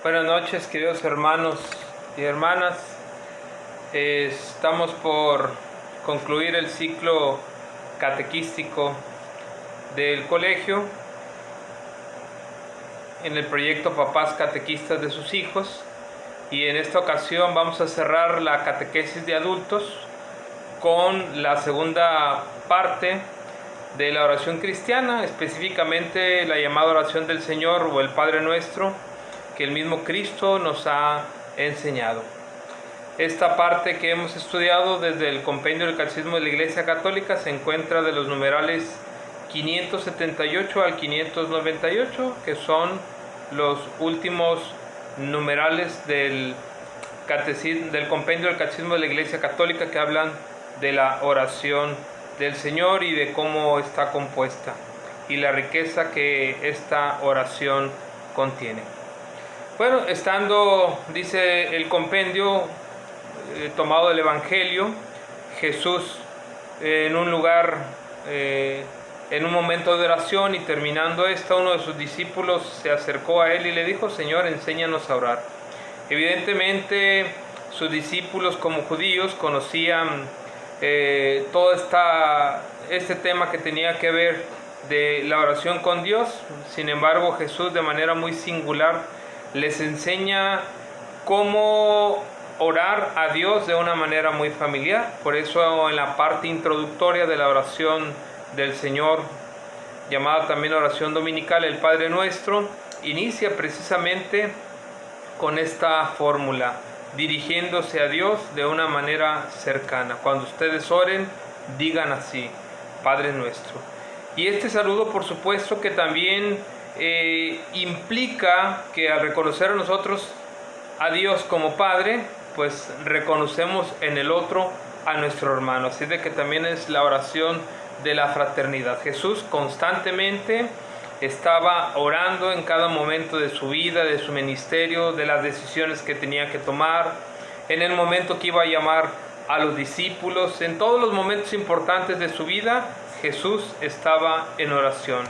Buenas noches, queridos hermanos y hermanas. Estamos por concluir el ciclo catequístico del colegio en el proyecto Papás Catequistas de sus hijos, y en esta ocasión vamos a cerrar la catequesis de adultos con la segunda parte de la oración cristiana, específicamente la llamada oración del Señor o el Padre Nuestro, que el mismo Cristo nos ha enseñado. Esta parte que hemos estudiado desde el compendio del Catecismo de la Iglesia Católica se encuentra de los numerales 578 al 598, que son los últimos numerales del compendio del Catecismo de la Iglesia Católica, que hablan de la oración del Señor y de cómo está compuesta y la riqueza que esta oración contiene. Bueno, dice el compendio tomado del Evangelio, Jesús en un lugar, en un momento de oración, y terminando uno de sus discípulos se acercó a él y le dijo: Señor, enséñanos a orar. Evidentemente sus discípulos, como judíos, conocían todo este tema que tenía que ver de la oración con Dios. Sin embargo, Jesús, de manera muy singular, les enseña cómo orar a Dios de una manera muy familiar. Por eso en la parte introductoria de la oración del Señor, llamada también oración dominical, el Padre Nuestro, inicia precisamente con esta fórmula, dirigiéndose a Dios de una manera cercana. Cuando ustedes oren, digan así: Padre Nuestro. Y este saludo, por supuesto, que también implica que al reconocer a nosotros a Dios como Padre, pues reconocemos en el otro a nuestro hermano. Así de que también es la oración de la fraternidad. Jesús constantemente estaba orando en cada momento de su vida, de su ministerio, de las decisiones que tenía que tomar, en el momento que iba a llamar a los discípulos. En todos los momentos importantes de su vida, Jesús estaba en oración.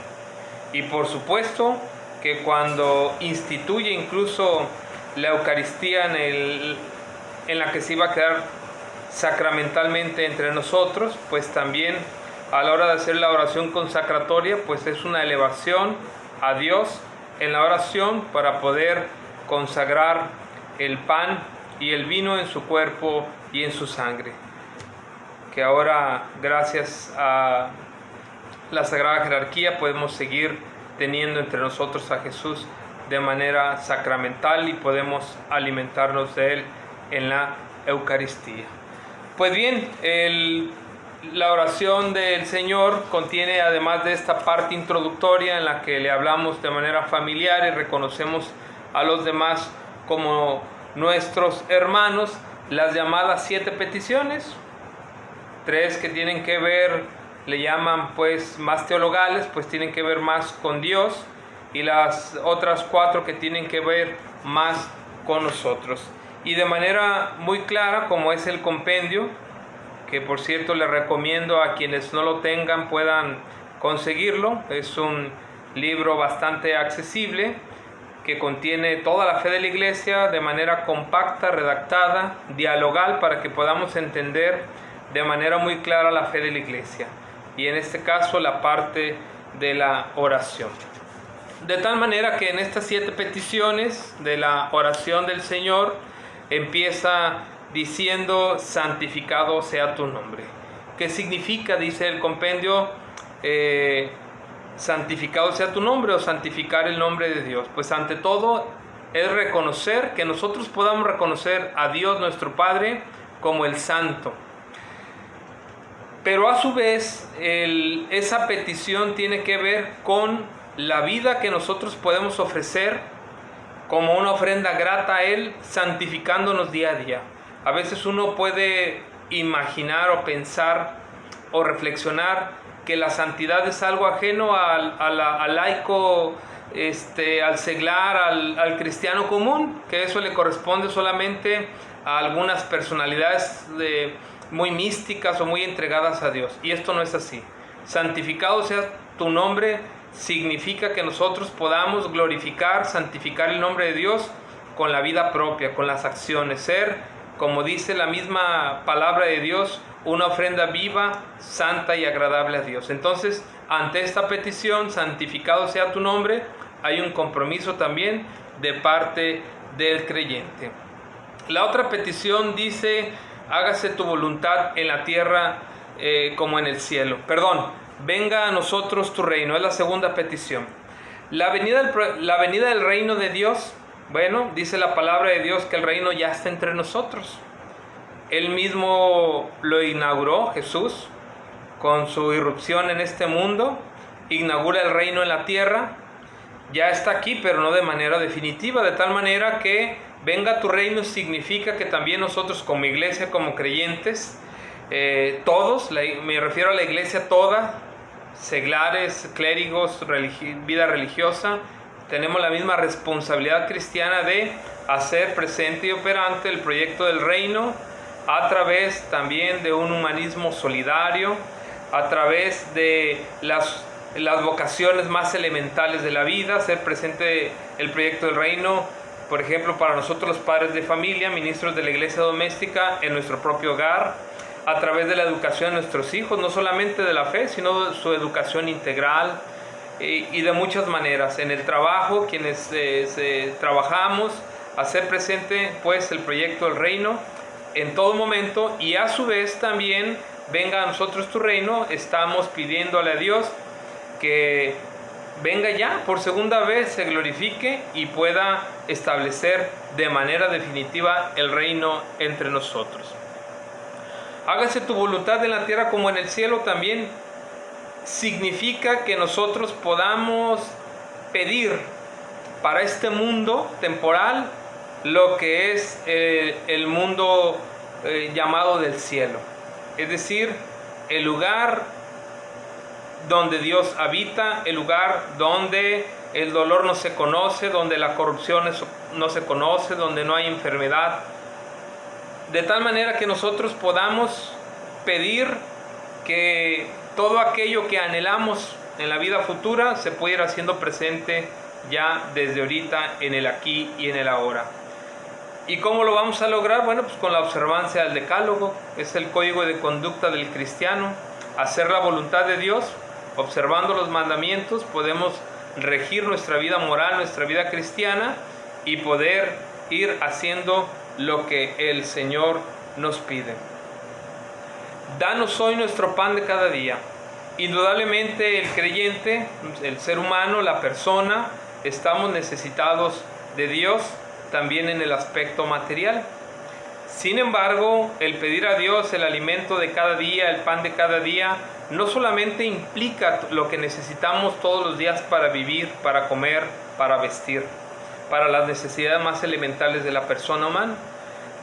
Y por supuesto que cuando instituye incluso la Eucaristía en la que se iba a quedar sacramentalmente entre nosotros, pues también a la hora de hacer la oración consacratoria, pues es una elevación a Dios en la oración para poder consagrar el pan y el vino en su cuerpo y en su sangre, que ahora, gracias a la Sagrada Jerarquía, podemos seguir teniendo entre nosotros a Jesús de manera sacramental y podemos alimentarnos de Él en la Eucaristía. Pues bien, la oración del Señor contiene, además de esta parte introductoria en la que le hablamos de manera familiar y reconocemos a los demás como nuestros hermanos, las llamadas 7 peticiones, 3 que tienen que ver, le llaman pues más teologales, pues tienen que ver más con Dios, y las otras 4 que tienen que ver más con nosotros. Y de manera muy clara, como es el compendio, que por cierto les recomiendo a quienes no lo tengan puedan conseguirlo, es un libro bastante accesible que contiene toda la fe de la Iglesia de manera compacta, redactada, dialogal, para que podamos entender de manera muy clara la fe de la Iglesia, y en este caso la parte de la oración. De tal manera que en estas 7 peticiones de la oración del Señor empieza diciendo: santificado sea tu nombre. ¿Qué significa? Dice el compendio, santificado sea tu nombre, o santificar el nombre de Dios. Pues ante todo es reconocer, que nosotros podamos reconocer a Dios nuestro Padre como el Santo. Pero a su vez esa petición tiene que ver con la vida que nosotros podemos ofrecer como una ofrenda grata a Él, santificándonos día a día. A veces uno puede imaginar o pensar o reflexionar que la santidad es algo ajeno al laico, al seglar, al cristiano común, que eso le corresponde solamente a algunas personalidades muy místicas o muy entregadas a Dios. Y esto no es así. Santificado sea tu nombre significa que nosotros podamos glorificar, santificar el nombre de Dios con la vida propia, con las acciones, ser, como dice la misma palabra de Dios, una ofrenda viva, santa y agradable a Dios. Entonces, ante esta petición, santificado sea tu nombre, hay un compromiso también de parte del creyente. La otra petición dice, hágase tu voluntad en la tierra como en el cielo. Perdón, venga a nosotros tu reino, es la segunda petición. La venida del reino de Dios, bueno, dice la palabra de Dios que el reino ya está entre nosotros. Él mismo lo inauguró, Jesús, con su irrupción en este mundo, inaugura el reino en la tierra, ya está aquí, pero no de manera definitiva, de tal manera que venga tu reino significa que también nosotros como iglesia, como creyentes, todos, me refiero a la iglesia toda, seglares, clérigos, vida religiosa, tenemos la misma responsabilidad cristiana de hacer presente y operante el proyecto del reino a través también de un humanismo solidario, a través de las vocaciones más elementales de la vida, hacer presente el proyecto del reino, por ejemplo, para nosotros los padres de familia, ministros de la iglesia doméstica, en nuestro propio hogar, a través de la educación de nuestros hijos, no solamente de la fe, sino de su educación integral, y de muchas maneras. En el trabajo, quienes trabajamos, hacer presente pues el proyecto del reino en todo momento, y a su vez también venga a nosotros tu reino. Estamos pidiéndole a Dios que venga ya por segunda vez, se glorifique y pueda establecer de manera definitiva el reino entre nosotros. Hágase tu voluntad en la tierra como en el cielo también significa que nosotros podamos pedir para este mundo temporal lo que es el mundo llamado del cielo, es decir, el lugar donde Dios habita, el lugar donde el dolor no se conoce, donde la corrupción no se conoce, donde no hay enfermedad, de tal manera que nosotros podamos pedir que todo aquello que anhelamos en la vida futura se puede ir haciendo presente ya desde ahorita, en el aquí y en el ahora. ¿Y cómo lo vamos a lograr? Bueno, pues con la observancia del decálogo, es el código de conducta del cristiano. Hacer la voluntad de Dios, observando los mandamientos, podemos regir nuestra vida moral, nuestra vida cristiana, y poder ir haciendo lo que el Señor nos pide. Danos hoy nuestro pan de cada día. Indudablemente el creyente, el ser humano, la persona, estamos necesitados de Dios también en el aspecto material. Sin embargo, el pedir a Dios el alimento de cada día, el pan de cada día, no solamente implica lo que necesitamos todos los días para vivir, para comer, para vestir, para las necesidades más elementales de la persona humana.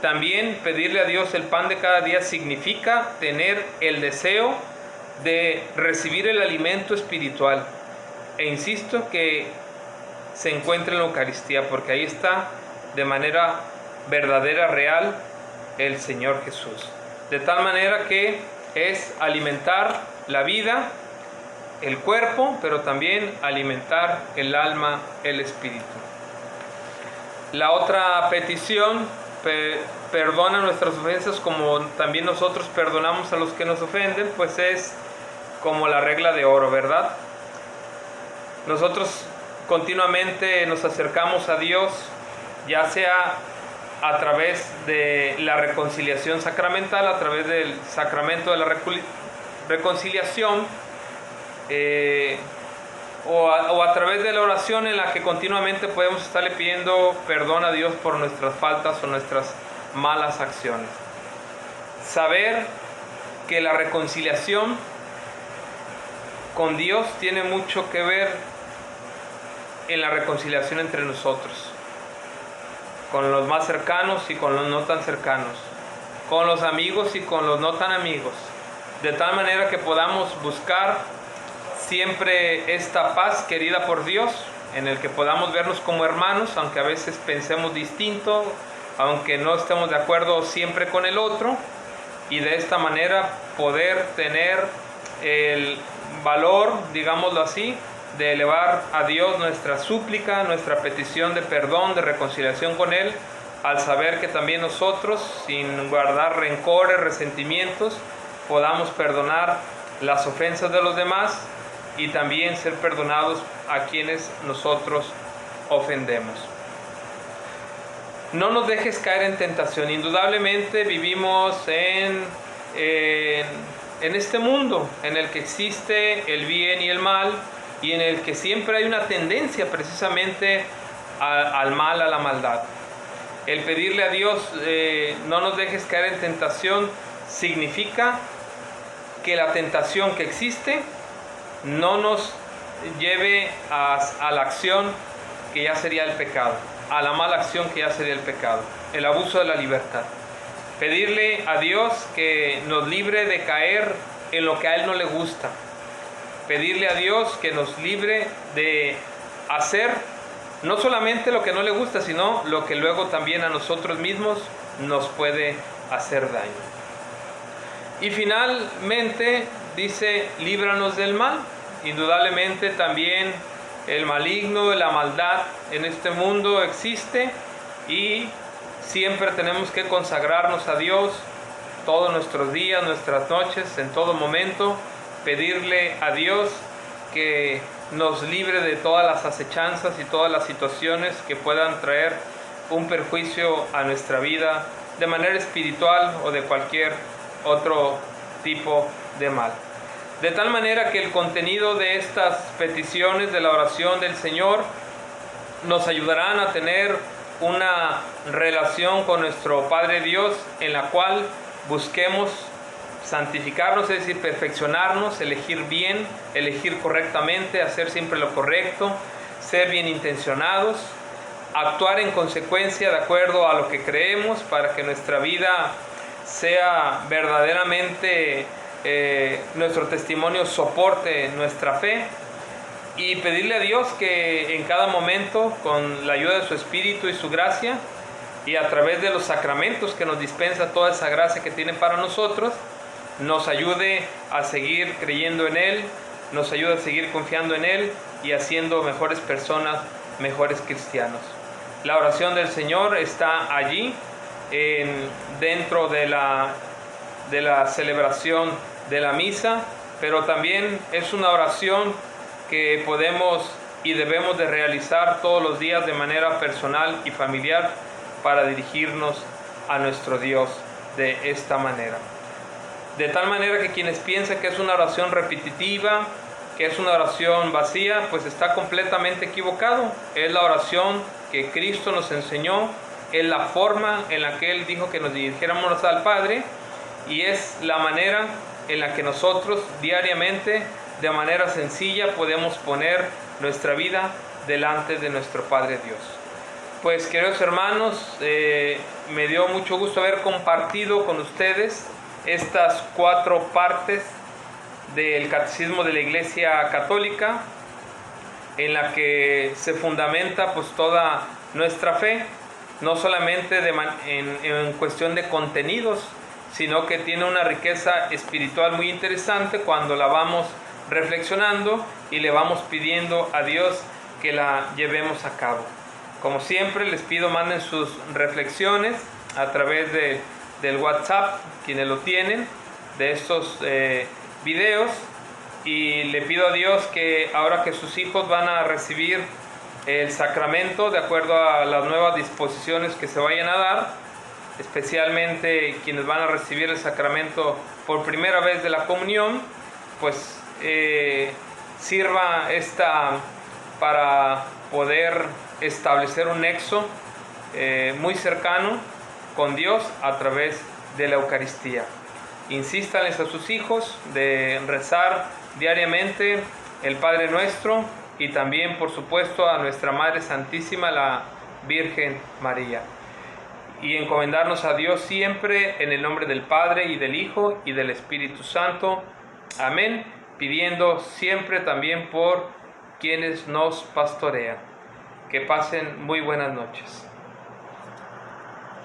También pedirle a Dios el pan de cada día significa tener el deseo de recibir el alimento espiritual. E insisto que se encuentra en la Eucaristía, porque ahí está de manera verdadera, real, el Señor Jesús. De tal manera que es alimentar la vida, el cuerpo, pero también alimentar el alma, el espíritu. La otra petición, perdona nuestras ofensas como también nosotros perdonamos a los que nos ofenden, pues es como la regla de oro, ¿verdad? Nosotros continuamente nos acercamos a Dios, ya sea a través de la reconciliación sacramental, a través del sacramento de la reconciliación, o a través de la oración en la que continuamente podemos estarle pidiendo perdón a Dios por nuestras faltas o nuestras malas acciones. Saber que la reconciliación con Dios tiene mucho que ver en la reconciliación entre nosotros, con los más cercanos y con los no tan cercanos, con los amigos y con los no tan amigos, de tal manera que podamos buscar siempre esta paz querida por Dios, en el que podamos vernos como hermanos, aunque a veces pensemos distinto, aunque no estemos de acuerdo siempre con el otro, y de esta manera poder tener el valor, digámoslo así, de elevar a Dios nuestra súplica, nuestra petición de perdón, de reconciliación con Él, al saber que también nosotros, sin guardar rencores, resentimientos, podamos perdonar las ofensas de los demás y también ser perdonados a quienes nosotros ofendemos. No nos dejes caer en tentación. Indudablemente vivimos en este mundo en el que existe el bien y el mal, y en el que siempre hay una tendencia precisamente al mal, a la maldad. El pedirle a Dios, no nos dejes caer en tentación, significa que la tentación que existe no nos lleve a la acción que ya sería el pecado, a la mala acción que ya sería el pecado, el abuso de la libertad. Pedirle a Dios que nos libre de caer en lo que a Él no le gusta. Pedirle a Dios que nos libre de hacer no solamente lo que no le gusta, sino lo que luego también a nosotros mismos nos puede hacer daño. Y finalmente dice, líbranos del mal. Indudablemente también el maligno, la maldad en este mundo existe, y siempre tenemos que consagrarnos a Dios todos nuestros días, nuestras noches, en todo momento, pedirle a Dios que nos libre de todas las acechanzas y todas las situaciones que puedan traer un perjuicio a nuestra vida de manera espiritual o de cualquier otro tipo de mal. De tal manera que el contenido de estas peticiones de la oración del Señor nos ayudarán a tener una relación con nuestro Padre Dios, en la cual busquemos santificarnos, es decir, perfeccionarnos, elegir bien, elegir correctamente, hacer siempre lo correcto, ser bien intencionados, actuar en consecuencia de acuerdo a lo que creemos, para que nuestra vida sea verdaderamente nuestro testimonio soporte nuestra fe, y pedirle a Dios que en cada momento, con la ayuda de su Espíritu y su gracia, y a través de los sacramentos que nos dispensa toda esa gracia que tiene para nosotros, nos ayude a seguir creyendo en Él, nos ayude a seguir confiando en Él y haciendo mejores personas, mejores cristianos. La oración del Señor está allí, dentro de la celebración de la misa, pero también es una oración que podemos y debemos de realizar todos los días de manera personal y familiar, para dirigirnos a nuestro Dios de esta manera. De tal manera que quienes piensan que es una oración repetitiva, que es una oración vacía, pues está completamente equivocado. Es la oración que Cristo nos enseñó, es la forma en la que Él dijo que nos dirigiéramos al Padre, y es la manera en la que nosotros diariamente, de manera sencilla, podemos poner nuestra vida delante de nuestro Padre Dios. Pues, queridos hermanos, me dio mucho gusto haber compartido con ustedes estas 4 partes del Catecismo de la Iglesia Católica, en la que se fundamenta pues toda nuestra fe, no solamente en cuestión de contenidos, sino que tiene una riqueza espiritual muy interesante cuando la vamos reflexionando y le vamos pidiendo a Dios que la llevemos a cabo. Como siempre, les pido manden sus reflexiones a través del WhatsApp, quienes lo tienen, de estos videos, y le pido a Dios que ahora que sus hijos van a recibir el sacramento de acuerdo a las nuevas disposiciones que se vayan a dar, especialmente quienes van a recibir el sacramento por primera vez de la comunión, pues sirva esta para poder establecer un nexo muy cercano con Dios a través de la Eucaristía. Insístanles a sus hijos de rezar diariamente el Padre Nuestro, y también, por supuesto, a nuestra Madre Santísima, la Virgen María, y encomendarnos a Dios siempre en el nombre del Padre y del Hijo y del Espíritu Santo. Amén. Pidiendo siempre también por quienes nos pastorean. Que pasen muy buenas noches.